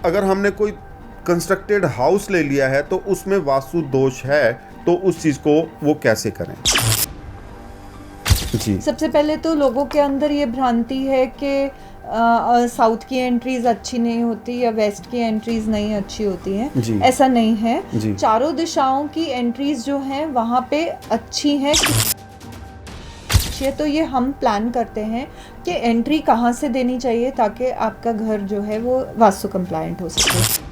अगर हमने कोई कंस्ट्रक्टेड हाउस ले लिया है तो उसमें वास्तु दोष है, तो उस चीज़ को वो कैसे करें? जी। सबसे पहले तो लोगों के अंदर ये भ्रांति है कि साउथ की एंट्रीज अच्छी नहीं होती या वेस्ट की एंट्रीज नहीं अच्छी होती हैं। जी। ऐसा नहीं है। जी। चारों दिशाओं की एंट्रीज जो हैं वहाँ पे अच्छी हैं। तो ये हम प्लान करते हैं कि एंट्री कहाँ से देनी चाहिए ताकि आपका घर जो है वो वास्तु कंप्लायंट हो सके।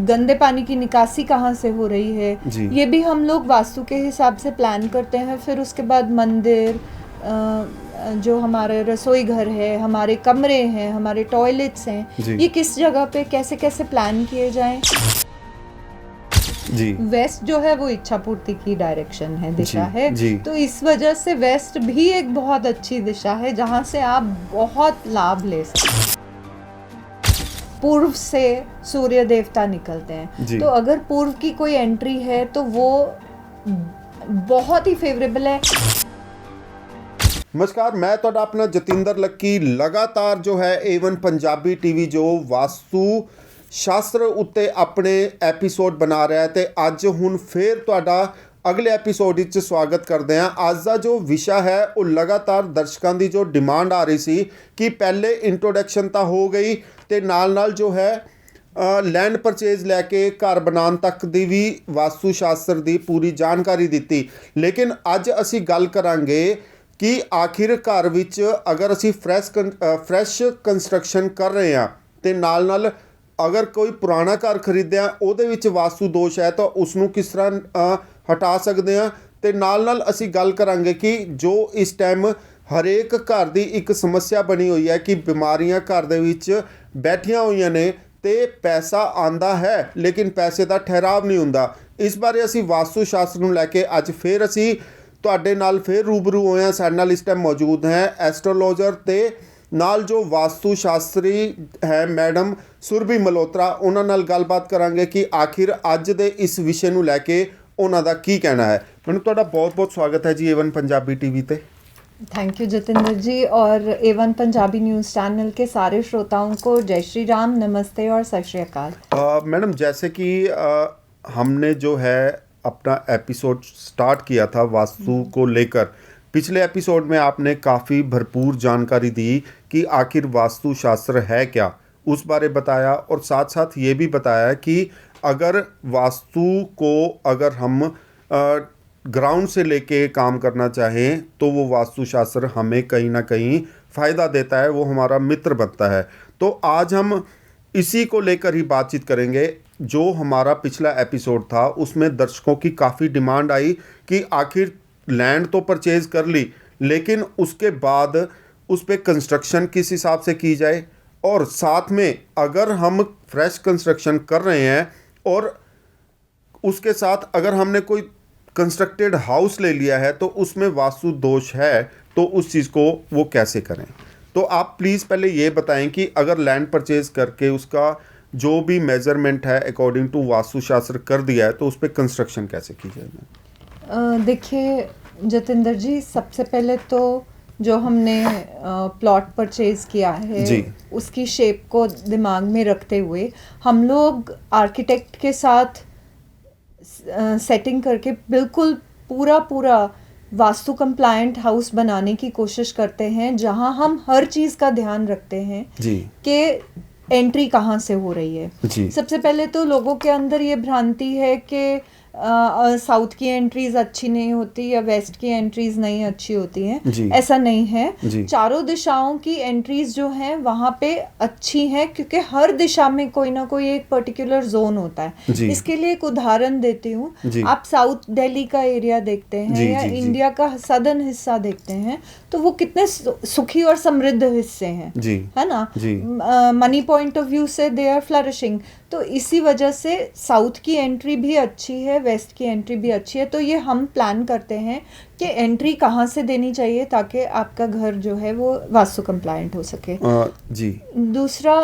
गंदे पानी की निकासी कहाँ से हो रही है, ये भी हम लोग वास्तु के हिसाब से प्लान करते हैं। फिर उसके बाद मंदिर, जो हमारे रसोई घर है, हमारे कमरे हैं, हमारे टॉयलेट्स हैं, ये किस जगह पे कैसे कैसे प्लान किए जाएं। जी। वेस्ट जो है वो इच्छा पूर्ति की डायरेक्शन है, दिशा है। जी। तो इस वजह से वेस्ट भी एक बहुत अच्छी दिशा है जहाँ से आप बहुत लाभ ले सकते हैं। पूर्व से सूर्य देवता निकलते हैं, तो अगर पूर्व की कोई एंट्री है तो वो बहुत ही फेवरेबल है। नमस्कार, मैं तो अपना जतिंदर लक्की लगातार जो है A1 पंजाबी टीवी जो वास्तु शास्त्र उत्ते अपने एपीसोड बना रहा है, तो अज हुण फिर तुहाडा अगले एपीसोड विच स्वागत करते हैं। अज का जो विषय है वो लगातार दर्शकों की जो डिमांड आ रही सी कि पहले इंट्रोडक्शन तो हो गई, तो नाल जो है लैंड परचेज लैके घर बनाने तक की भी वास्तु शास्त्र की पूरी जानकारी दी। लेकिन अज असी गल करांगे कि आखिर घर विच अगर असी फ्रैश कंस्ट्रक्शन कर रहे हैं तो नाल अगर कोई पुराना घर खरीदया उहदे विच वास्तु दोष है तो उसनूं किस तरह हटा सकते हैं। तो नाल असी गल करांगे कि जो इस टाइम हरेक घर की एक समस्या बनी हुई है कि बीमारियां घर दे विच बैठियां हुई ने, तो पैसा आंदा है लेकिन पैसे का ठहराव नहीं हुंदा। इस बारे असी वास्तु शास्त्र नूं लैके अज फिर असी तुहाडे नाल फिर रूबरू होए हैं। साडे नाल इस टाइम मौजूद हैं एस्ट्रोलॉजर ते नाल जो वास्तु शास्त्री है मैडम सुरभि मल्होत्रा। उन्हां नाल गलबात करांगे कि आखिर अज दे इस विषय नूं लैके उन्हां दा की कहना है। मैडम तुहाडा बहुत बहुत स्वागत है जी A1 पंजाबी टीवी ते। थैंक यू जतिंदर जी, और A1 पंजाबी न्यूज़ चैनल के सारे श्रोताओं को जय श्री राम, नमस्ते और सत श्री अकाल। मैडम जैसे कि हमने जो है अपना एपिसोड स्टार्ट किया था वास्तु को लेकर, पिछले एपिसोड में आपने काफ़ी भरपूर जानकारी दी कि आखिर वास्तु शास्त्र है क्या, उस बारे बताया, और साथ साथ ये भी बताया कि अगर वास्तु को अगर हम ग्राउंड से लेके काम करना चाहें तो वो वास्तु शास्त्र हमें कहीं ना कहीं फ़ायदा देता है, वो हमारा मित्र बनता है। तो आज हम इसी को लेकर ही बातचीत करेंगे। जो हमारा पिछला एपिसोड था उसमें दर्शकों की काफ़ी डिमांड आई कि आखिर लैंड तो परचेज़ कर ली लेकिन उसके बाद उस पर कंस्ट्रक्शन किस हिसाब से की जाए, और साथ में अगर हम फ्रेश कंस्ट्रक्शन कर रहे हैं और उसके साथ अगर हमने कोई कंस्ट्रक्टेड हाउस ले लिया है तो उसमें वास्तु दोष है, तो उस चीज़ को वो कैसे करें। तो आप प्लीज़ पहले ये बताएं कि अगर लैंड परचेज करके उसका जो भी मेजरमेंट है अकॉर्डिंग टू वास्तु शास्त्र कर दिया है तो उस पर कंस्ट्रक्शन कैसे की जाए। देखिए जतिंदर जी, सबसे पहले तो जो हमने प्लॉट परचेज किया है जी, उसकी शेप को दिमाग में रखते हुए हम लोग आर्किटेक्ट के साथ सेटिंग करके बिल्कुल पूरा वास्तु कंप्लायंट हाउस बनाने की कोशिश करते हैं, जहां हम हर चीज़ का ध्यान रखते हैं कि एंट्री कहाँ से हो रही है। सबसे पहले तो लोगों के अंदर ये भ्रांति है कि साउथ की एंट्रीज अच्छी नहीं होती या वेस्ट की एंट्रीज नहीं अच्छी होती हैं। ऐसा नहीं है। चारों दिशाओं की एंट्रीज जो हैं वहाँ पे अच्छी हैं, क्योंकि हर दिशा में कोई ना कोई एक पर्टिकुलर जोन होता है। इसके लिए एक उदाहरण देती हूँ। आप साउथ दिल्ली का एरिया देखते हैं या इंडिया का सदर्न हिस्सा देखते हैं तो वो कितने सुखी और समृद्ध हिस्से हैं, है ना। मनी पॉइंट ऑफ व्यू से दे आर फ्लरिशिंग। तो इसी वजह से साउथ की एंट्री भी अच्छी है, वेस्ट की एंट्री भी अच्छी है। तो ये हम प्लान करते हैं कि एंट्री कहाँ से देनी चाहिए ताकि आपका घर जो है वो वास्तु कंप्लायंट हो सके। दूसरा,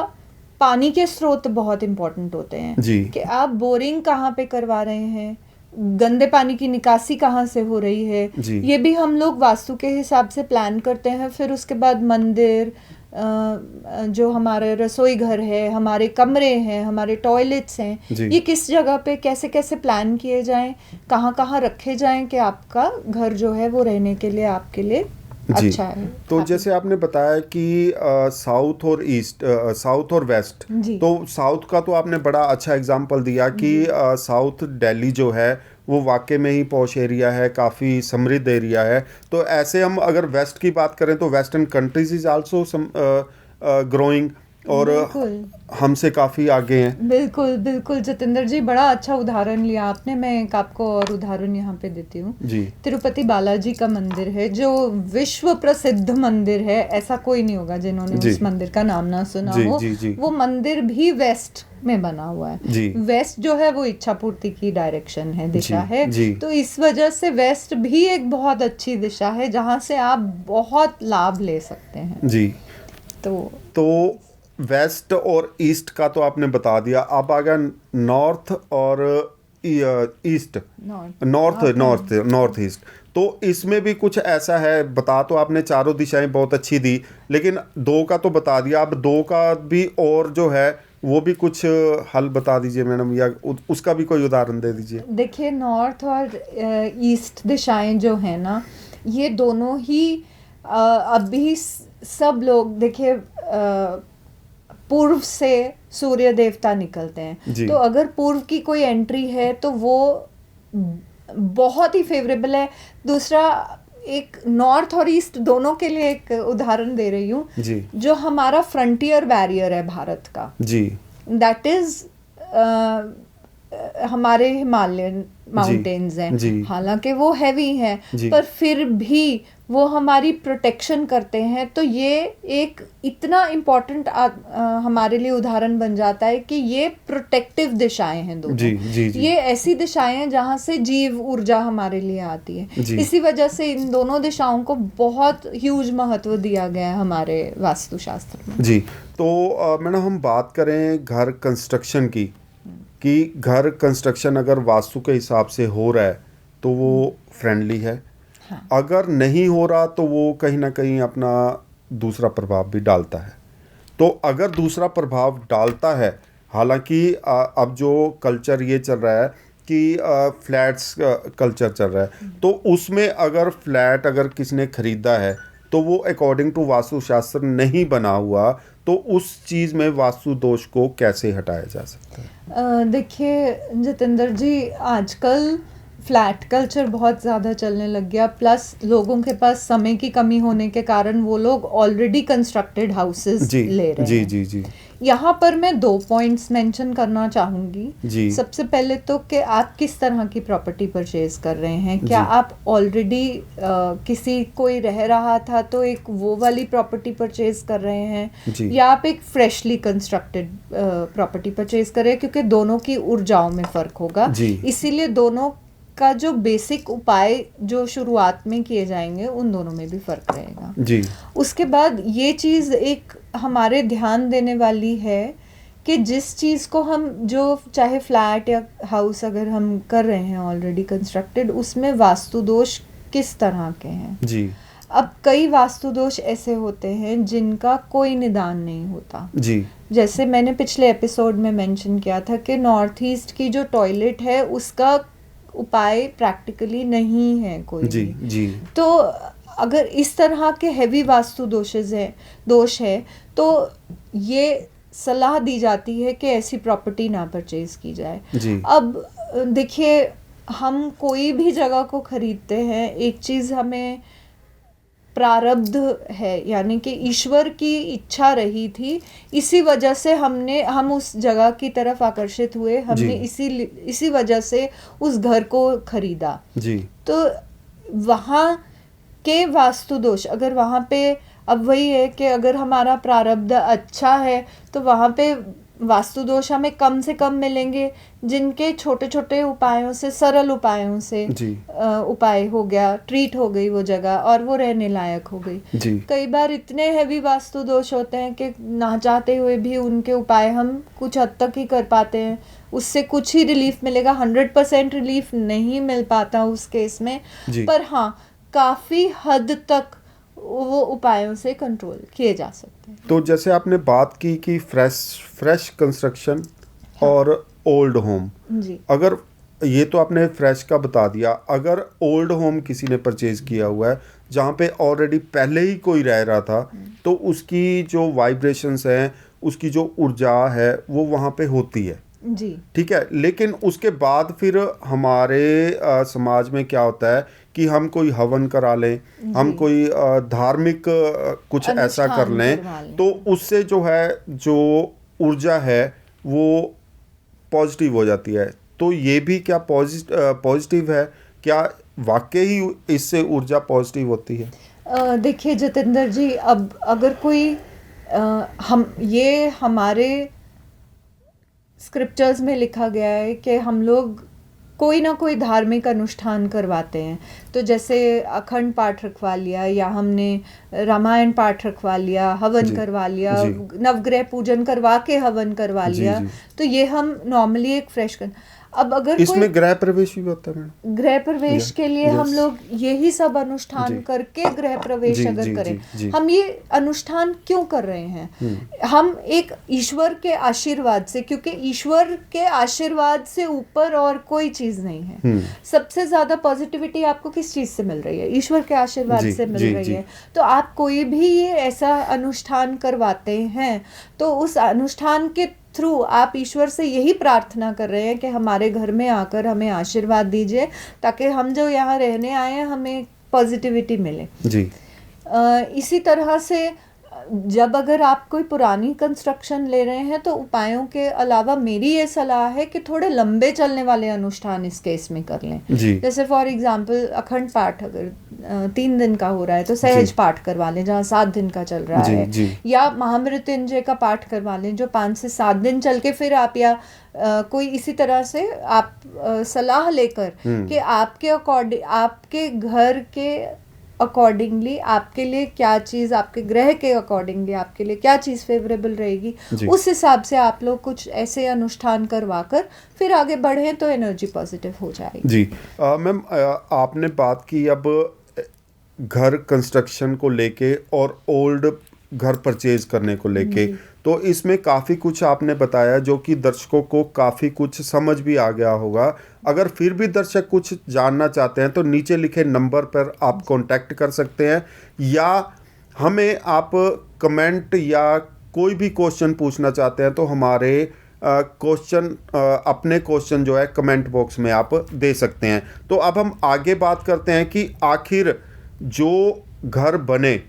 पानी के स्रोत बहुत इम्पोर्टेंट होते हैं कि आप बोरिंग कहाँ पे करवा रहे हैं, गंदे पानी की निकासी कहाँ से हो रही है, ये भी हम लोग वास्तु के हिसाब से प्लान करते हैं। फिर उसके बाद मंदिर, जो हमारे रसोई घर है, हमारे कमरे हैं, हमारे टॉयलेट्स हैं, जी। ये किस जगह पे कैसे कैसे प्लान किए जाएं, कहाँ कहाँ रखे जाएं कि आपका घर जो है वो रहने के लिए आपके लिए जी। अच्छा है। तो जैसे आपने बताया कि साउथ और ईस्ट, साउथ और वेस्ट, जी। तो साउथ का तो आपने बड़ा अच्छा एग्जांपल दिया कि साउथ दिल्ली जो है वो वाकई में ही पॉश एरिया है, काफ़ी समृद्ध एरिया है। तो ऐसे हम अगर वेस्ट की बात करें तो western countries is also growing और बिल्कुल हमसे काफ़ी आगे हैं। बिल्कुल बिल्कुल जतिंदर जी, बड़ा अच्छा उदाहरण लिया आपने। मैं एक आपको और उदाहरण यहाँ पे देती हूँ। जी तिरुपति बालाजी का मंदिर है जो विश्व प्रसिद्ध मंदिर है, ऐसा कोई नहीं होगा जिन्होंने जी। उस मंदिर का नाम ना सुना जी, हो। जी, जी। वो मंदिर भी वेस्ट में बना हुआ है। जी। वेस्ट जो है वो इच्छा पूर्ति की डायरेक्शन है, दिशा जी, है। जी। तो इस वजह से वेस्ट भी एक बहुत अच्छी दिशा है जहाँ से आप बहुत लाभ ले सकते हैं। जी। तो वेस्ट और ईस्ट का तो आपने बता दिया, अब आ गया नॉर्थ और ईस्ट, नॉर्थ ईस्ट। तो इसमें भी कुछ ऐसा है, बता तो आपने चारों दिशाएं बहुत अच्छी दी, लेकिन दो का तो बता दिया, अब दो का भी और जो है वो भी कुछ हल बता दीजिए मैडम, या उसका भी कोई उदाहरण दे दीजिए। देखिए, नॉर्थ और ईस्ट दिशाएं जो है ना, ये दोनों ही अभी सब लोग देखिए पूर्व से सूर्य देवता निकलते हैं। तो अगर पूर्व की कोई एंट्री है तो वो बहुत ही फेवरेबल है। दूसरा, एक नॉर्थ और ईस्ट दोनों के लिए एक उदाहरण दे रही हूँ। जो हमारा फ्रंटियर बैरियर है भारत का जी, दैट इज हमारे हिमालयन माउंटेन्स हैं। हालांकि वो हैवी हैं, पर फिर भी वो हमारी प्रोटेक्शन करते हैं। तो ये एक इतना इम्पोर्टेंट हमारे लिए उदाहरण बन जाता है कि ये प्रोटेक्टिव दिशाएं हैं दोनों। जी। ये ऐसी दिशाएं हैं जहाँ से जीव ऊर्जा हमारे लिए आती है। इसी वजह से इन दोनों दिशाओं को बहुत ह्यूज महत्व दिया गया है हमारे वास्तुशास्त्र में। जी। तो मैडम, हम बात करें घर कंस्ट्रक्शन की, कि घर कंस्ट्रक्शन अगर वास्तु के हिसाब से हो रहा है तो वो फ्रेंडली है। हाँ। अगर नहीं हो रहा तो वो कहीं ना कहीं अपना दूसरा प्रभाव भी डालता है। तो अगर दूसरा प्रभाव डालता है, हालांकि अब जो कल्चर ये चल रहा है कि फ्लैट्स कल्चर चल रहा है, तो उसमें अगर फ्लैट अगर किसी ने ख़रीदा है तो वो अकॉर्डिंग टू वास्तुशास्त्र नहीं बना हुआ, तो उस चीज़ में वास्तु दोष को कैसे हटाया जा सकता है? देखिए जतिंदर जी, आजकल फ्लैट कल्चर बहुत ज़्यादा चलने लग गया, प्लस लोगों के पास समय की कमी होने के कारण वो लोग ऑलरेडी कंस्ट्रक्टेड हाउसेस ले रहे हैं। जी जी जी। यहाँ पर मैं 2 पॉइंट्स मेंशन करना चाहूँगी। सबसे पहले तो कि आप किस तरह की प्रॉपर्टी परचेज कर रहे हैं। क्या आप ऑलरेडी किसी कोई रह रहा था तो एक वो वाली प्रॉपर्टी परचेज कर रहे हैं, या आप एक फ्रेशली कंस्ट्रक्टेड प्रॉपर्टी परचेज कर रहे हैं, क्योंकि दोनों की ऊर्जाओं में फ़र्क होगा। इसीलिए दोनों का जो बेसिक उपाय जो शुरुआत में किए जाएंगे उन दोनों में भी फ़र्क रहेगा। जी। उसके बाद ये चीज़ एक हमारे ध्यान देने वाली है कि जिस चीज़ को हम, जो चाहे फ्लैट या हाउस अगर हम कर रहे हैं ऑलरेडी कंस्ट्रक्टेड, उसमें वास्तु दोष किस तरह के हैं। जी। अब कई वास्तु दोष ऐसे होते हैं जिनका कोई निदान नहीं होता। जी। जैसे मैंने पिछले एपिसोड में मेंशन किया था कि नॉर्थ ईस्ट की जो टॉयलेट है उसका उपाय प्रैक्टिकली नहीं है कोई। जी जी। तो अगर इस तरह के हैवी वास्तु दोष है तो ये सलाह दी जाती है कि ऐसी प्रॉपर्टी ना परचेज की जाए। जी। अब देखिए, हम कोई भी जगह को खरीदते हैं, एक चीज़ हमें प्रारब्ध है, यानी कि ईश्वर की इच्छा रही थी, इसी वजह से हम उस जगह की तरफ आकर्षित हुए, हमने इसी वजह से उस घर को खरीदा। जी। तो वहाँ के वास्तु दोष, अगर वहाँ पे, अब वही है कि अगर हमारा प्रारब्ध अच्छा है तो वहाँ पे वास्तु दोष हमें कम से कम मिलेंगे, जिनके छोटे छोटे उपायों से, सरल उपायों से उपाय हो गया, ट्रीट हो गई वो जगह और वो रहने लायक हो गई। कई बार इतने हैवी वास्तु दोष होते हैं कि ना चाहते हुए भी उनके उपाय हम कुछ हद तक ही कर पाते हैं, उससे कुछ ही रिलीफ मिलेगा, 100% रिलीफ नहीं मिल पाता उस केस में। पर हाँ, काफ़ी हद तक वो उपायों से कंट्रोल किए जा सकते हैं। तो जैसे आपने बात की कि फ्रेश कंस्ट्रक्शन और ओल्ड होम, जी अगर ये तो आपने फ्रेश का बता दिया, अगर ओल्ड होम किसी ने परचेज किया हुआ है जहाँ पे ऑलरेडी पहले ही कोई रह रहा था, तो उसकी जो वाइब्रेशंस हैं, उसकी जो ऊर्जा है वो वहाँ पे होती है, जी ठीक है। लेकिन उसके बाद फिर हमारे समाज में क्या होता है कि हम कोई हवन करा लें, हम कोई धार्मिक कुछ ऐसा कर अनुष्ठान लें, करवा लें। तो उससे जो है जो ऊर्जा है वो पॉजिटिव हो जाती है। तो ये भी क्या पॉजिटिव है? क्या वाकई ही इससे ऊर्जा पॉजिटिव होती है? देखिए जितेंद्र जी, अब अगर कोई हम ये हमारे स्क्रिप्चर्स में लिखा गया है कि हम लोग कोई ना कोई धार्मिक अनुष्ठान करवाते हैं। तो जैसे अखंड पाठ रखवा लिया, या हमने रामायण पाठ रखवा लिया, हवन जी, करवा लिया, जी। नवग्रह पूजन करवा के हवन करवा जी, लिया, जी। तो ये हम नॉर्मली एक फ्रेश अब अगर कोई इसमें गृह प्रवेश भी होता है मैडम? गृह प्रवेश Yeah, के लिए हम yes. लोग यही सब अनुष्ठान जी। करके गृह प्रवेश जी, अगर जी, करें, जी, जी। हम ये अनुष्ठान क्यों कर रहे हैं? हम एक ईश्वर के आशीर्वाद से, क्योंकि ईश्वर के आशीर्वाद से ऊपर और कोई चीज नहीं है। सबसे ज्यादा पॉजिटिविटी आपको किस चीज से मिल रही है? ईश्वर के आशीर्वाद जी, से मिल जी, रही जी। है। तो आप कोई भी ये ऐसा अनुष्ठान करवाते हैं, तो उस अनुष्ठान के थ्रू आप ईश्वर से यही प्रार्थना कर रहे हैं कि हमारे घर में आकर हमें आशीर्वाद दीजिए, ताकि हम जो यहाँ रहने आए हैं हमें पॉजिटिविटी मिले। जी। इसी तरह से जब अगर आप कोई पुरानी कंस्ट्रक्शन ले रहे हैं, तो उपायों के अलावा मेरी ये सलाह है कि थोड़े लंबे चलने वाले अनुष्ठान इस केस में कर लें। जी। जैसे फॉर एग्जांपल अखंड पाठ अगर 3 दिन का हो रहा है, तो सहज जी। पाठ करवा लें जहाँ 7 दिन का चल रहा जी, है। जी। या महामृत्युंजय का पाठ करवा लें जो 5 से 7 दिन चल के फिर आप, या कोई इसी तरह से आप सलाह लेकर कि आपके अकॉर्डिंग, आपके घर के अकॉर्डिंगली आपके लिए क्या चीज़, आपके ग्रह के अकॉर्डिंगली आपके लिए क्या चीज़ फेवरेबल रहेगी, उस हिसाब से आप लोग कुछ ऐसे अनुष्ठान करवा कर फिर आगे बढ़ें तो एनर्जी पॉजिटिव हो जाएगी। जी मैम, आपने बात की अब घर कंस्ट्रक्शन को लेके और ओल्ड घर परचेज करने को लेके, तो इसमें काफ़ी कुछ आपने बताया जो कि दर्शकों को काफ़ी कुछ समझ भी आ गया होगा। अगर फिर भी दर्शक कुछ जानना चाहते हैं तो नीचे लिखे नंबर पर आप कांटेक्ट कर सकते हैं, या हमें आप कमेंट या कोई भी क्वेश्चन पूछना चाहते हैं तो हमारे अपने क्वेश्चन जो है कमेंट बॉक्स में आप दे सकते हैं। तो अब हम आगे बात करते हैं कि आखिर जो घर बने,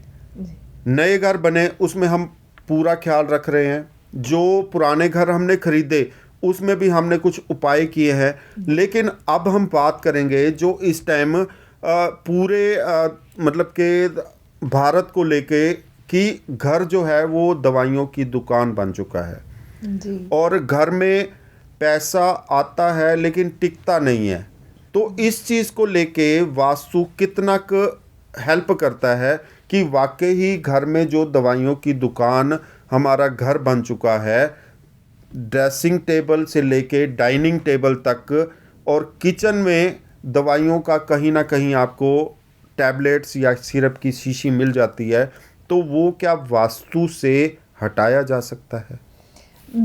नए घर बने, उसमें हम पूरा ख्याल रख रहे हैं। जो पुराने घर हमने खरीदे उसमें भी हमने कुछ उपाय किए हैं, लेकिन अब हम बात करेंगे जो इस टाइम पूरे मतलब के भारत को लेके कि घर जो है वो दवाइयों की दुकान बन चुका है जी। और घर में पैसा आता है लेकिन टिकता नहीं है। तो इस चीज़ को लेके वास्तु कितना हेल्प करता है कि वाकई ही घर में जो दवाइयों की दुकान हमारा घर बन चुका है, ड्रेसिंग टेबल से लेके डाइनिंग टेबल तक, और किचन में दवाइयों का कहीं ना कहीं आपको टैबलेट्स या सिरप की शीशी मिल जाती है, तो वो क्या वास्तु से हटाया जा सकता है?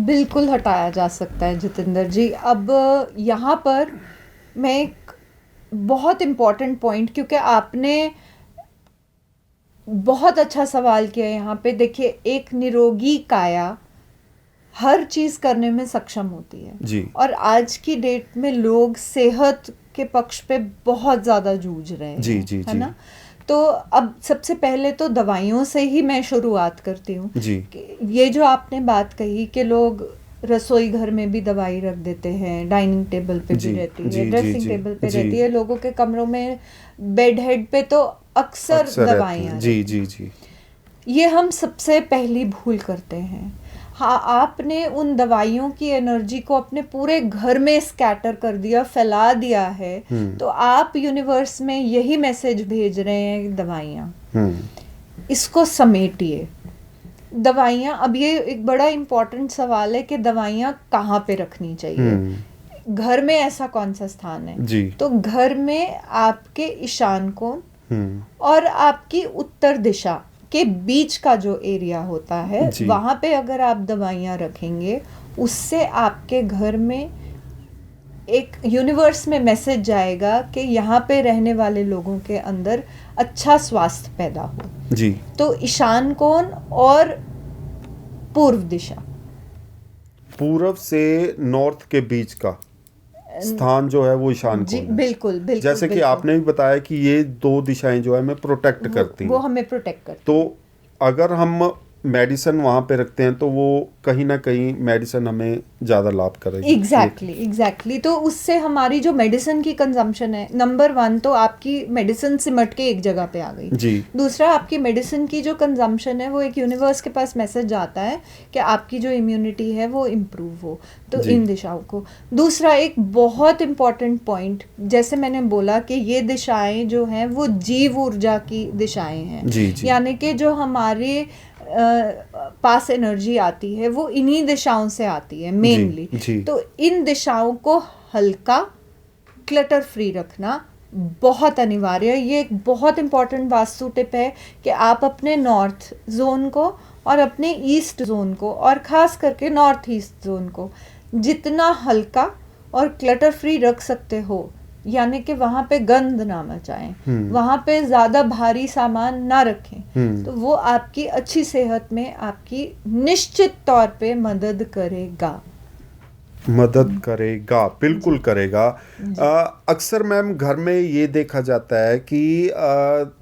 बिल्कुल हटाया जा सकता है जितेंद्र जी। अब यहाँ पर मैं एक बहुत इम्पॉर्टेंट पॉइंट, क्योंकि आपने बहुत अच्छा सवाल किया यहाँ पे। देखिए, एक निरोगी काया हर चीज़ करने में सक्षम होती है जी। और आज की डेट में लोग सेहत के पक्ष पे बहुत ज़्यादा जूझ रहे हैं। जी, जी, है जी। ना? तो अब सबसे पहले तो दवाइयों से ही मैं शुरुआत करती हूँ। जी। ये जो आपने बात कही कि लोग रसोई घर में भी दवाई रख देते हैं, डाइनिंग टेबल पे जी, भी रहती जी, है, जी, ड्रेसिंग जी, टेबल पे जी। रहती है, लोगों के कमरों में बेड हेड पे तो अक्सर रहती दवाइयाँ हैं। जी, जी, जी। ये हम सबसे पहली भूल करते हैं। हाँ, आपने उन दवाइयों की एनर्जी को अपने पूरे घर में स्कैटर कर दिया, फैला दिया है, तो आप यूनिवर्स में यही मैसेज भेज रहे हैं दवाइयाँ। इसको समेटिए। दवाइयाँ, अब ये एक बड़ा इम्पोर्टेंट सवाल है कि दवाइयाँ कहाँ पे रखनी चाहिए। घर में ऐसा कौन सा स्थान है? जी। तो घर में आपके ईशान कोण और आपकी उत्तर दिशा के बीच का जो एरिया होता है जी। वहाँ पे अगर आप दवाइयाँ रखेंगे, उससे आपके घर में एक यूनिवर्स में मैसेज जाएगा कि यहाँ पे रहने वाले लोगों के अंदर अच्छा स्वास्थ्य पैदा हो। जी। तो ईशान कोण और पूर्व दिशा, पूर्व से नॉर्थ के बीच का स्थान जो है वो ईशान जी कोण है। बिल्कुल बिल्कुल। जैसे कि बिल्कुल। आपने भी बताया कि ये दो दिशाएं जो है हमें प्रोटेक्ट करती वो हैं। हमें प्रोटेक्ट करती तो अगर हम मेडिसिन वहाँ पे रखते हैं तो वो कहीं ना कहीं मेडिसिन हमें ज़्यादा लाभ करेगी। एग्जैक्टली। तो उससे हमारी जो मेडिसिन की कंजम्पशन है, नंबर 1 तो आपकी मेडिसिन सिमट के एक जगह पे आ गई। जी। दूसरा, आपकी मेडिसिन की जो कंजम्पशन है वो एक यूनिवर्स के पास मैसेज जाता है कि आपकी जो इम्यूनिटी है वो इम्प्रूव हो, तो जी। इन दिशाओं को। दूसरा, एक बहुत इम्पॉर्टेंट पॉइंट, जैसे मैंने बोला कि ये दिशाएं जो हैं वो जीव ऊर्जा की दिशाएं हैं। जी, जी। यानी कि जो हमारे पास एनर्जी आती है वो इन्हीं दिशाओं से आती है मेनली। जी। तो इन दिशाओं को हल्का, क्लटर फ्री रखना बहुत अनिवार्य है। ये एक बहुत इंपॉर्टेंट वास्तु टिप है कि आप अपने नॉर्थ जोन को और अपने ईस्ट जोन को, और ख़ास करके नॉर्थ ईस्ट जोन को, जितना हल्का और क्लटर फ्री रख सकते हो, यानी कि वहाँ पे गंद ना मचाएं, वहाँ पे ज़्यादा भारी सामान ना रखें, तो वो आपकी अच्छी सेहत में आपकी निश्चित तौर पे मदद करेगा। बिल्कुल करेगा। अक्सर मैम घर में ये देखा जाता है कि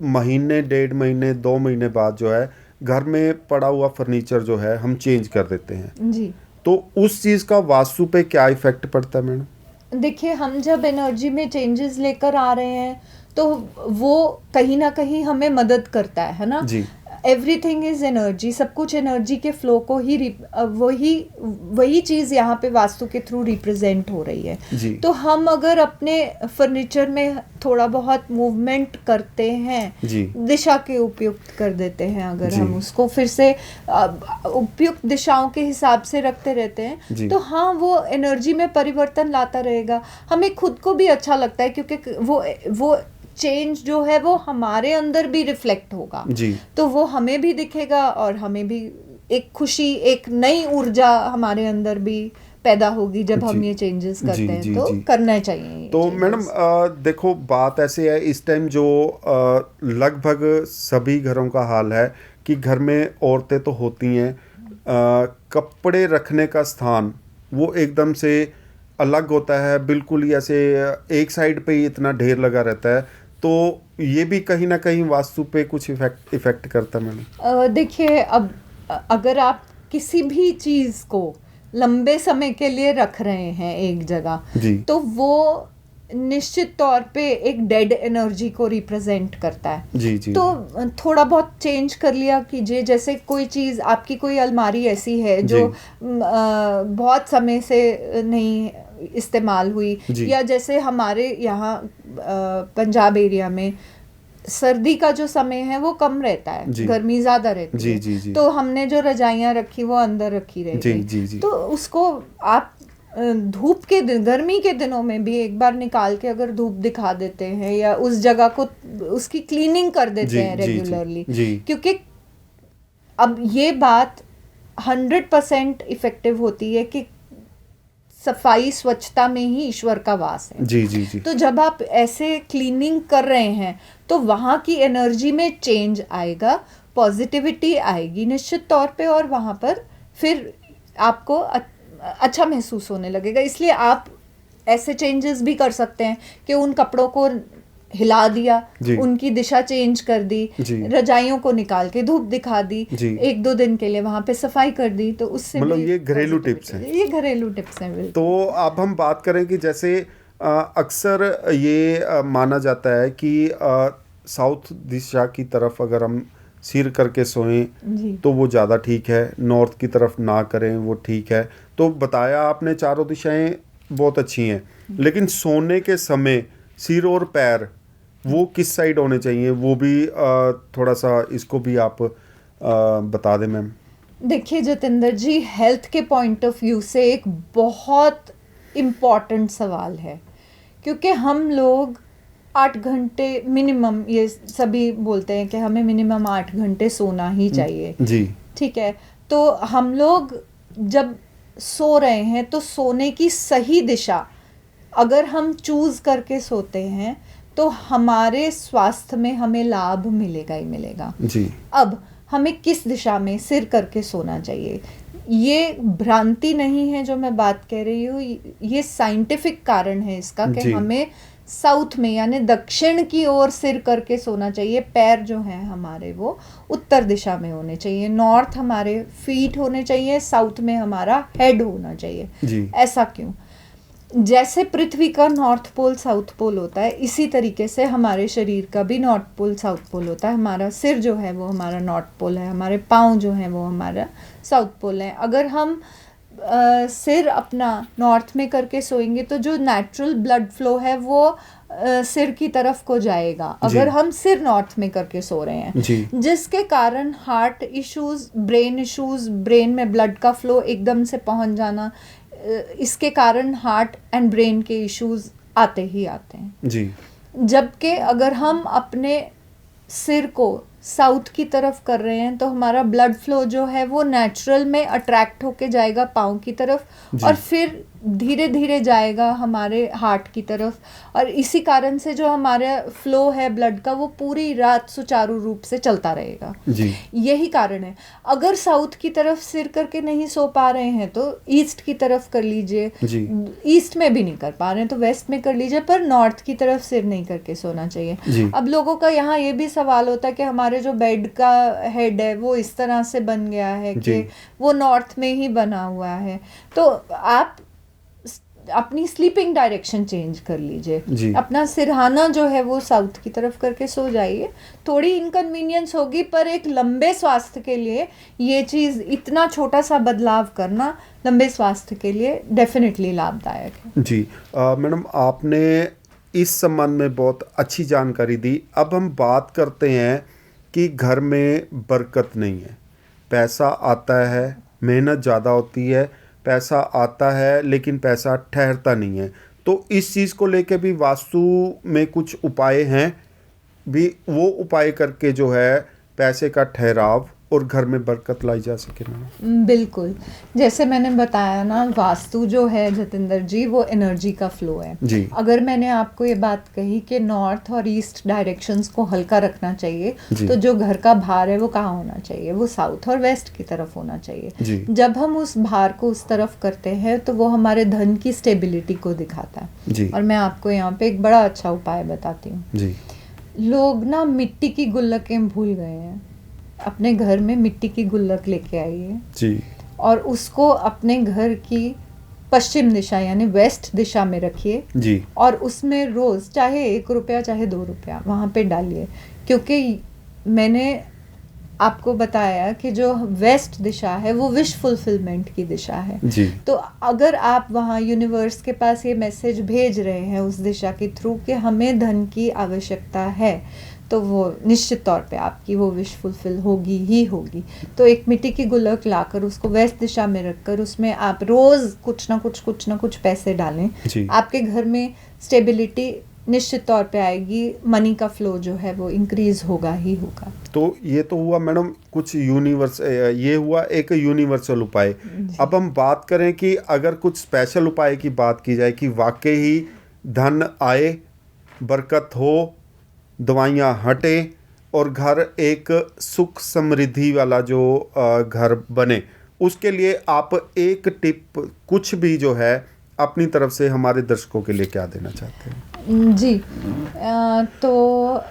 महीने, 1.5 महीने, 2 महीने बाद जो है घर में पड़ा हुआ फर्नीचर जो है हम चेंज कर देते हैं। जी। तो उस चीज़ का वास्तु पे क्या इफेक्ट पड़ता है मैडम? देखिए, हम जब एनर्जी में चेंजेस लेकर आ रहे हैं तो वो कहीं ना कहीं हमें मदद करता है ना। जी। एवरीथिंग इज एनर्जी, सब कुछ एनर्जी के फ्लो को ही वही चीज़ यहाँ पे वास्तु के थ्रू रिप्रेजेंट हो रही है। जी। तो हम अगर अपने फर्नीचर में थोड़ा बहुत मूवमेंट करते हैं, जी। दिशा के उपयुक्त कर देते हैं, अगर जी। हम उसको फिर से उपयुक्त दिशाओं के हिसाब से रखते रहते जी। हैं, तो हाँ, वो एनर्जी में परिवर्तन लाता रहेगा। हमें खुद को भी अच्छा लगता है क्योंकि वो चेंज जो है वो हमारे अंदर भी रिफ्लेक्ट होगा। जी। तो वो हमें भी दिखेगा और हमें भी एक खुशी, एक नई ऊर्जा हमारे अंदर भी पैदा होगी जब हम जी। ये चेंजेस जी, करते हैं। जी, तो जी। करना चाहिए ये तो changes। मैडम देखो, बात ऐसे है इस टाइम जो लगभग सभी घरों का हाल है कि घर में औरतें तो होती हैं, कपड़े रखने का स्थान वो एकदम से अलग होता है, बिल्कुल ही ऐसे एक साइड पे ही इतना ढेर लगा रहता है। तो ये भी कहीं ना कहीं वास्तु पे कुछ इफेक्ट करता है मैडम? देखिए, अब अगर आप किसी भी चीज़ को लंबे समय के लिए रख रहे हैं एक जगह, जी। तो वो निश्चित तौर पे एक डेड एनर्जी को रिप्रेजेंट करता है। जी। जी। तो थोड़ा बहुत चेंज कर लिया कीजिए। जैसे कोई चीज़, आपकी कोई अलमारी ऐसी है जो बहुत समय से नहीं इस्तेमाल हुई, या जैसे हमारे यहाँ पंजाब एरिया में सर्दी का जो समय है वो कम रहता है, गर्मी ज़्यादा रहती जी, है। जी, जी। तो हमने जो रजाइयाँ रखी वो अंदर रखी रहेगी। जी, जी, जी। तो उसको आप धूप के दिन, गर्मी के दिनों में भी एक बार निकाल के अगर धूप दिखा देते हैं या उस जगह को उसकी क्लीनिंग कर देते हैं रेगुलरली, क्योंकि अब ये बात 100% इफेक्टिव होती है कि सफाई, स्वच्छता में ही ईश्वर का वास है। जी। जी। जी। तो जब आप ऐसे क्लीनिंग कर रहे हैं तो वहाँ की एनर्जी में चेंज आएगा, पॉजिटिविटी आएगी निश्चित तौर पे, और वहाँ पर फिर आपको अच्छा महसूस होने लगेगा। इसलिए आप ऐसे चेंजेस भी कर सकते हैं कि उन कपड़ों को हिला दिया, उनकी दिशा चेंज कर दी, रजाइयों को निकाल के धूप दिखा दी, 1-2 दिन के लिए वहाँ पे सफाई कर दी, तो उससे मतलब ये घरेलू टिप्स हैं। ये घरेलू टिप्स हैं। तो अब हम बात करें कि जैसे अक्सर ये माना जाता है कि साउथ दिशा की तरफ अगर हम सिर करके सोएं तो वो ज़्यादा ठीक है, नॉर्थ की तरफ ना करें वो ठीक है। तो बताया आपने, चारों दिशाएं बहुत अच्छी हैं, लेकिन सोने के समय सिर और पैर वो किस साइड होने चाहिए, वो भी थोड़ा सा इसको भी आप बता दें मैम। देखिए जतिंदर जी, हेल्थ के पॉइंट ऑफ व्यू से एक बहुत इम्पॉर्टेंट सवाल है, क्योंकि हम लोग 8 घंटे मिनिमम, ये सभी बोलते हैं कि हमें मिनिमम 8 घंटे सोना ही चाहिए जी। ठीक है। तो हम लोग जब सो रहे हैं तो सोने की सही दिशा अगर हम चूज करके सोते हैं तो हमारे स्वास्थ्य में हमें लाभ मिलेगा ही मिलेगा जी। अब हमें किस दिशा में सिर करके सोना चाहिए, ये भ्रांति नहीं है जो मैं बात कह रही हूँ, ये साइंटिफिक कारण है इसका कि जी। हमें साउथ में यानी दक्षिण की ओर सिर करके सोना चाहिए। पैर जो हैं हमारे वो उत्तर दिशा में होने चाहिए, नॉर्थ हमारे फीट होने चाहिए, साउथ में हमारा हेड होना चाहिए। जी। ऐसा क्यों? जैसे पृथ्वी का नॉर्थ पोल साउथ पोल होता है, इसी तरीके से हमारे शरीर का भी नॉर्थ पोल साउथ पोल होता है। हमारा सिर जो है वो हमारा नॉर्थ पोल है, हमारे पाँव जो हैं वो हमारा साउथ पोल है। अगर हम सिर अपना नॉर्थ में करके सोएंगे तो जो नेचुरल ब्लड फ्लो है वो सिर की तरफ को जाएगा, अगर हम सिर नॉर्थ में करके सो रहे हैं जी। जिसके कारण heart issues, brain issues, brain में ब्लड का फ्लो एकदम से पहुंच जाना, इसके कारण हार्ट एंड ब्रेन के इश्यूज आते ही आते हैं जी। जबकि अगर हम अपने सिर को साउथ की तरफ कर रहे हैं तो हमारा ब्लड फ्लो जो है वो नेचुरल में अट्रैक्ट होके जाएगा पाँव की तरफ और फिर धीरे धीरे जाएगा हमारे हार्ट की तरफ, और इसी कारण से जो हमारा फ्लो है ब्लड का वो पूरी रात सुचारू रूप से चलता रहेगा। जी। यही कारण है। अगर साउथ की तरफ सिर करके नहीं सो पा रहे हैं तो ईस्ट की तरफ कर लीजिए, ईस्ट में भी नहीं कर पा रहे हैं तो वेस्ट में कर लीजिए, पर नॉर्थ की तरफ सिर नहीं करके सोना चाहिए। अब लोगों का यहाँ ये भी सवाल होता है कि हमारे जो बेड का हेड है वो इस तरह से बन गया है कि वो नॉर्थ में ही बना हुआ है, तो आप अपनी स्लीपिंग डायरेक्शन चेंज कर लीजिए, अपना सिरहाना जो है वो साउथ की तरफ करके सो जाइए। थोड़ी इनकन्वीनियंस होगी पर एक लंबे स्वास्थ्य के लिए ये चीज़, इतना छोटा सा बदलाव करना लंबे स्वास्थ्य के लिए डेफिनेटली लाभदायक है। जी मैडम, आपने इस संबंध में बहुत अच्छी जानकारी दी। अब हम बात करते हैं कि घर में बरकत नहीं है, पैसा आता है, मेहनत ज़्यादा होती है, पैसा आता है लेकिन पैसा ठहरता नहीं है, तो इस चीज़ को लेके भी वास्तु में कुछ उपाय हैं भी, वो उपाय करके जो है पैसे का ठहराव और घर में बरकत लाई जा सके ना? बिल्कुल, जैसे मैंने बताया ना, वास्तु जो है जतिंदर जी वो एनर्जी का फ्लो है जी। अगर मैंने आपको ये बात कही कि नॉर्थ और ईस्ट डायरेक्शंस को हल्का रखना चाहिए तो जो घर का भार है वो कहाँ होना चाहिए, वो साउथ और वेस्ट की तरफ होना चाहिए जी। जब हम उस भार को उस तरफ करते हैं तो वो हमारे धन की स्टेबिलिटी को दिखाता है जी। और मैं आपको यहाँ पे एक बड़ा अच्छा उपाय बताती हूँ जी। लोग ना मिट्टी की गुल्लकें भूल गए हैं, अपने घर में मिट्टी की गुल्लक लेके आइए जी। और उसको अपने घर की पश्चिम दिशा यानी वेस्ट दिशा में रखिए जी। और उसमें रोज चाहे 1 रुपया चाहे 2 रुपया वहाँ पे डालिए, क्योंकि मैंने आपको बताया कि जो वेस्ट दिशा है वो विश फुलफिलमेंट की दिशा है जी। तो अगर आप वहाँ यूनिवर्स के पास ये मैसेज भेज रहे हैं उस दिशा के थ्रू कि हमें धन की आवश्यकता है, तो वो निश्चित तौर पे आपकी वो विश फुलफिल होगी ही होगी। तो एक मिट्टी की गुल्लक लाकर उसको वेस्ट दिशा में रखकर उसमें आप रोज कुछ ना कुछ पैसे डालें, आपके घर में स्टेबिलिटी निश्चित तौर पे आएगी, मनी का फ्लो जो है वो इंक्रीज होगा ही होगा। तो ये तो हुआ मैडम कुछ ये हुआ एक यूनिवर्सल उपाय। अब हम बात करें कि अगर कुछ स्पेशल उपाय की बात की जाए कि वाकई ही धन आए, बरकत हो, दवाइयाँ हटे और घर एक सुख समृद्धि वाला जो घर बने, उसके लिए आप एक टिप कुछ भी जो है अपनी तरफ से हमारे दर्शकों के लिए क्या देना चाहते हैं? जी तो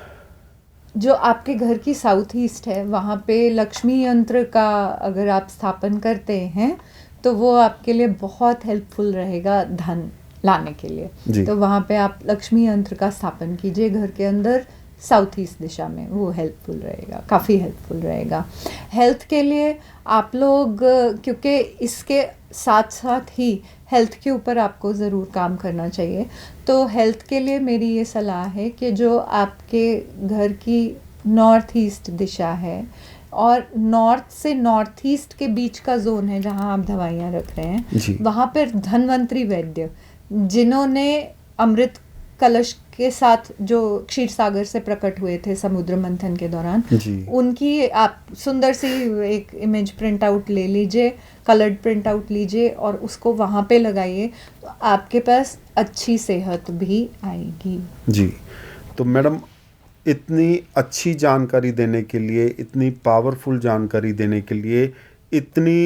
जो आपके घर की साउथ ईस्ट है वहाँ पे लक्ष्मी यंत्र का अगर आप स्थापन करते हैं तो वो आपके लिए बहुत हेल्पफुल रहेगा धन लाने के लिए। तो वहाँ पे आप लक्ष्मी यंत्र का स्थापन कीजिए घर के अंदर साउथ ईस्ट दिशा में, वो हेल्पफुल रहेगा, काफ़ी हेल्पफुल रहेगा। हेल्थ के लिए आप लोग, क्योंकि इसके साथ साथ ही हेल्थ के ऊपर आपको ज़रूर काम करना चाहिए, तो हेल्थ के लिए मेरी ये सलाह है कि जो आपके घर की नॉर्थ ईस्ट दिशा है और नॉर्थ से नॉर्थ ईस्ट के बीच का जोन है जहाँ आप दवाइयाँ रख रहे हैं, वहाँ पर धन्वंतरी वैद्य जिन्होंने अमृत कलश के साथ जो क्षीर सागर से प्रकट हुए थे समुद्र मंथन के दौरान, जी। उनकी आप सुंदर सी एक इमेज प्रिंट आउट ले लीजिए, कलर्ड प्रिंट आउट लीजिए और उसको वहाँ पे लगाइए, तो आपके पास अच्छी सेहत भी आएगी। जी। तो मैडम, इतनी अच्छी जानकारी देने के लिए, इतनी पावरफुल जानकारी देने के लिए, इतनी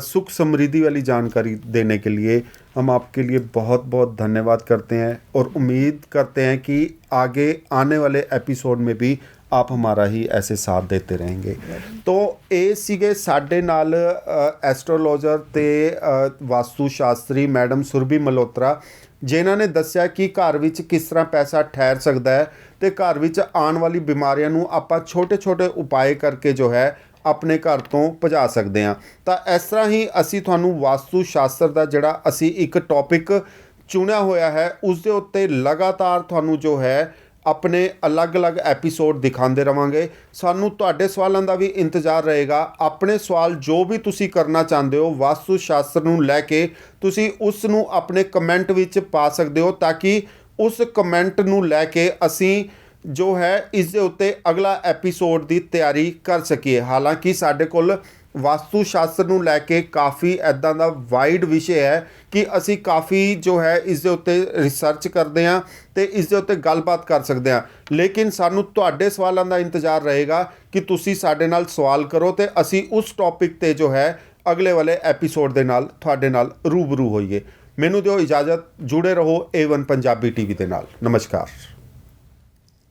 सुख समृद्धि वाली जानकारी देने के लिए हम आपके लिए बहुत बहुत धन्यवाद करते हैं और उम्मीद करते हैं कि आगे आने वाले एपिसोड में भी आप हमारा ही ऐसे साथ देते रहेंगे। तो ਇਹ ਸੀਗੇ ਸਾਡੇ ਨਾਲ ਐਸਟਰੋਲੋਜਰ ਤੇ ਵਾਸਤੂ ਸ਼ਾਸਤਰੀ ਮੈਡਮ ਸੁਰਭੀ ਮਲਹੋਤਰਾ, ਜਿਨ੍ਹਾਂ ਨੇ ਦੱਸਿਆ ਕਿ ਘਰ ਵਿੱਚ ਕਿਸ ਤਰ੍ਹਾਂ ਪੈਸਾ ਠਹਿਰ ਸਕਦਾ ਹੈ ਤੇ ਘਰ ਵਿੱਚ ਆਉਣ ਵਾਲੀ ਬਿਮਾਰੀਆਂ ਨੂੰ ਆਪਾਂ ਛੋਟੇ-ਛੋਟੇ ਉਪਾਅ ਕਰਕੇ ਜੋ ਹੈ ਆਪਣੇ ਘਰ ਤੋਂ ਭਜਾ ਸਕਦੇ ਹਾਂ। ਤਾਂ ਇਸ ਤਰ੍ਹਾਂ ਹੀ ਅਸੀਂ ਤੁਹਾਨੂੰ ਵਾਸਤੂ ਸ਼ਾਸਤਰ ਦਾ ਜਿਹੜਾ ਅਸੀਂ ਇੱਕ ਟੌਪਿਕ ਚੁਣਿਆ ਹੋਇਆ ਹੈ, ਉਸ ਦੇ ਉੱਤੇ ਲਗਾਤਾਰ ਤੁਹਾਨੂੰ ਜੋ ਹੈ ਆਪਣੇ ਅਲੱਗ-ਅਲੱਗ ਐਪੀਸੋਡ ਦਿਖਾਉਂਦੇ ਰਵਾਂਗੇ। ਸਾਨੂੰ ਤੁਹਾਡੇ ਸਵਾਲਾਂ ਦਾ ਵੀ ਇੰਤਜ਼ਾਰ ਰਹੇਗਾ। ਆਪਣੇ ਸਵਾਲ ਜੋ ਵੀ ਤੁਸੀਂ ਕਰਨਾ ਚਾਹੁੰਦੇ ਹੋ ਵਾਸਤੂ ਸ਼ਾਸਤਰ ਨੂੰ ਲੈ ਕੇ, ਤੁਸੀਂ ਉਸ ਨੂੰ ਆਪਣੇ ਕਮੈਂਟ ਵਿੱਚ ਪਾ ਸਕਦੇ ਹੋ, ਤਾਂ ਕਿ ਉਸ ਕਮੈਂਟ ਨੂੰ ਲੈ ਕੇ ਅਸੀਂ ਜੋ ਹੈ ਇਸ ਦੇ ਉੱਤੇ ਅਗਲਾ ਐਪੀਸੋਡ ਦੀ ਤਿਆਰੀ ਕਰ ਸਕੀਏ। ਹਾਲਾਂਕਿ ਸਾਡੇ ਕੋਲ ਵਾਸਤੂ ਸ਼ਾਸਤਰ ਨੂੰ ਲੈ ਕੇ ਕਾਫੀ ਇੱਦਾਂ ਦਾ ਵਾਈਡ ਵਿਸ਼ੇ ਹੈ ਕਿ ਅਸੀਂ ਕਾਫੀ ਜੋ ਹੈ ਇਸ ਦੇ ਉੱਤੇ ਰਿਸਰਚ ਕਰਦੇ ਹਾਂ ਤੇ ਇਸ ਦੇ ਉੱਤੇ ਗੱਲਬਾਤ ਕਰ ਸਕਦੇ ਹਾਂ, ਲੇਕਿਨ ਸਾਨੂੰ ਤੁਹਾਡੇ ਸਵਾਲਾਂ ਦਾ ਇੰਤਜ਼ਾਰ ਰਹੇਗਾ ਕਿ ਤੁਸੀਂ ਸਾਡੇ ਨਾਲ ਸਵਾਲ ਕਰੋ ਤੇ ਅਸੀਂ ਉਸ ਟੌਪਿਕ 'ਤੇ ਜੋ ਹੈ ਅਗਲੇ ਵਾਲੇ ਐਪੀਸੋਡ ਦੇ ਨਾਲ ਤੁਹਾਡੇ ਨਾਲ ਰੂਬਰੂ ਹੋਈਏ। ਮੈਨੂੰ ਦਿਓ ਇਜਾਜ਼ਤ, ਜੁੜੇ ਰਹੋ A1 ਪੰਜਾਬੀ TV ਦੇ ਨਾਲ। ਨਮਸਕਾਰ।